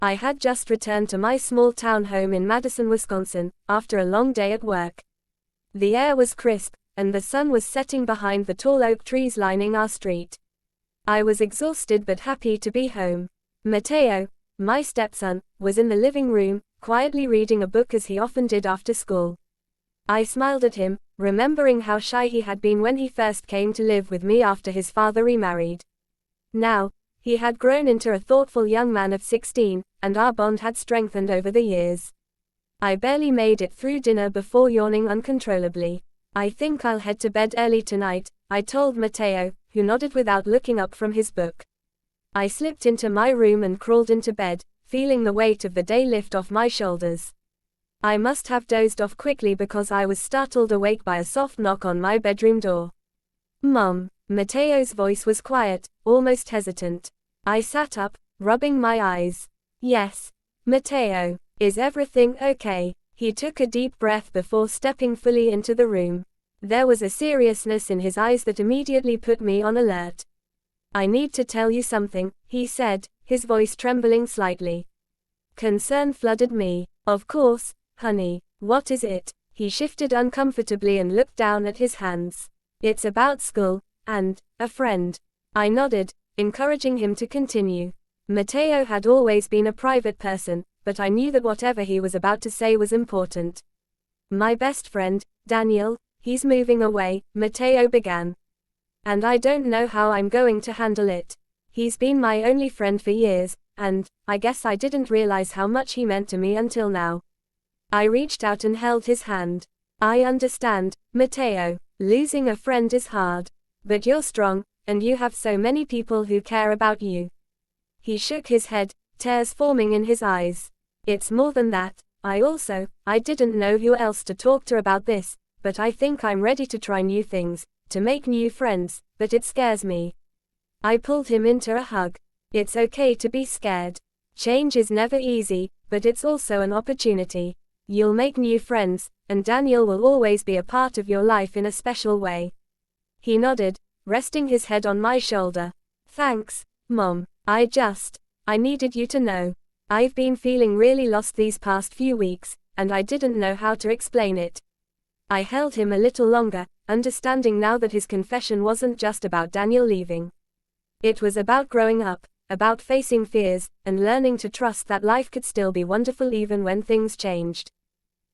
I had just returned to my small town home in Madison, Wisconsin, after a long day at work. The air was crisp, and the sun was setting behind the tall oak trees lining our street. I was exhausted but happy to be home. Mateo, my stepson, was in the living room, quietly reading a book as he often did after school. I smiled at him, remembering how shy he had been when he first came to live with me after his father remarried. Now, he had grown into a thoughtful young man of 16, and our bond had strengthened over the years. I barely made it through dinner before yawning uncontrollably. I think I'll head to bed early tonight, I told Mateo, who nodded without looking up from his book. I slipped into my room and crawled into bed, feeling the weight of the day lift off my shoulders. I must have dozed off quickly because I was startled awake by a soft knock on my bedroom door. "Mom." Mateo's voice was quiet, almost hesitant. I sat up, rubbing my eyes. "Yes, Mateo. Is everything okay?" He took a deep breath before stepping fully into the room. There was a seriousness in his eyes that immediately put me on alert. "I need to tell you something," he said, his voice trembling slightly. Concern flooded me. "Of course, honey. What is it?" He shifted uncomfortably and looked down at his hands. "It's about school, and a friend." I nodded, encouraging him to continue. Mateo had always been a private person, but I knew that whatever he was about to say was important. "My best friend, Daniel, he's moving away," Mateo began. "And I don't know how I'm going to handle it. He's been my only friend for years, and I guess I didn't realize how much he meant to me until now." I reached out and held his hand. "I understand, Mateo. Losing a friend is hard. But you're strong, and you have so many people who care about you." He shook his head, tears forming in his eyes. "It's more than that. I didn't know who else to talk to about this, but I think I'm ready to try new things, to make new friends, but it scares me." I pulled him into a hug. "It's okay to be scared. Change is never easy, but it's also an opportunity. You'll make new friends, and Daniel will always be a part of your life in a special way." He nodded, resting his head on my shoulder. "Thanks, Mom. I needed you to know. I've been feeling really lost these past few weeks, and I didn't know how to explain it." I held him a little longer, understanding now that his confession wasn't just about Daniel leaving. It was about growing up, about facing fears, and learning to trust that life could still be wonderful even when things changed.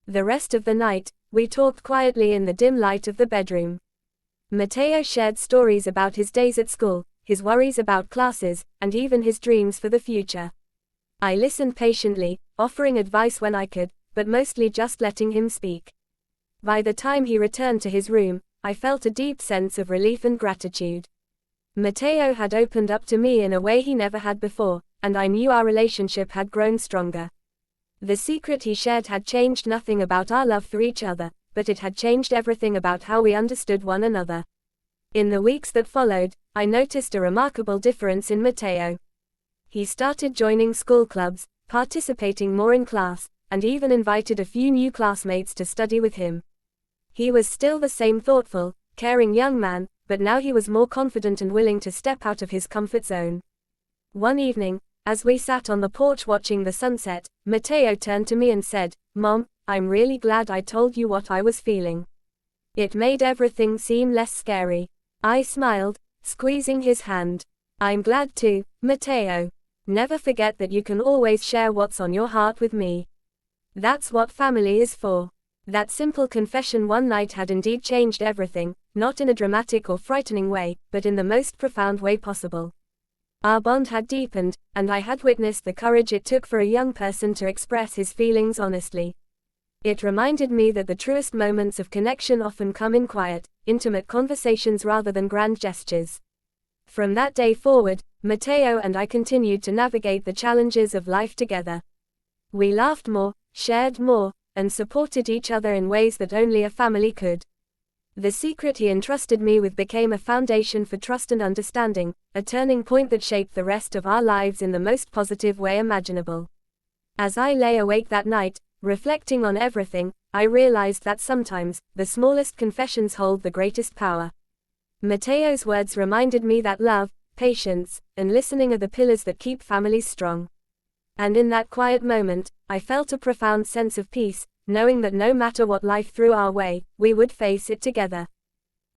The rest of the night, we talked quietly in the dim light of the bedroom. Mateo shared stories about his days at school, his worries about classes, and even his dreams for the future. I listened patiently, offering advice when I could, but mostly just letting him speak. By the time he returned to his room, I felt a deep sense of relief and gratitude. Mateo had opened up to me in a way he never had before, and I knew our relationship had grown stronger. The secret he shared had changed nothing about our love for each other, but it had changed everything about how we understood one another. In the weeks that followed, I noticed a remarkable difference in Mateo. He started joining school clubs, participating more in class, and even invited a few new classmates to study with him. He was still the same thoughtful, caring young man, but now he was more confident and willing to step out of his comfort zone. One evening, as we sat on the porch watching the sunset, Mateo turned to me and said, "Mom, I'm really glad I told you what I was feeling. It made everything seem less scary." I smiled, squeezing his hand. "I'm glad too, Mateo. Never forget that you can always share what's on your heart with me. That's what family is for." That simple confession one night had indeed changed everything, not in a dramatic or frightening way, but in the most profound way possible. Our bond had deepened, and I had witnessed the courage it took for a young person to express his feelings honestly. It reminded me that the truest moments of connection often come in quiet, intimate conversations rather than grand gestures. From that day forward, Mateo and I continued to navigate the challenges of life together. We laughed more, shared more, and supported each other in ways that only a family could. The secret he entrusted me with became a foundation for trust and understanding, a turning point that shaped the rest of our lives in the most positive way imaginable. As I lay awake that night, reflecting on everything, I realized that sometimes, the smallest confessions hold the greatest power. Mateo's words reminded me that love, patience, and listening are the pillars that keep families strong. And in that quiet moment, I felt a profound sense of peace, knowing that no matter what life threw our way, we would face it together.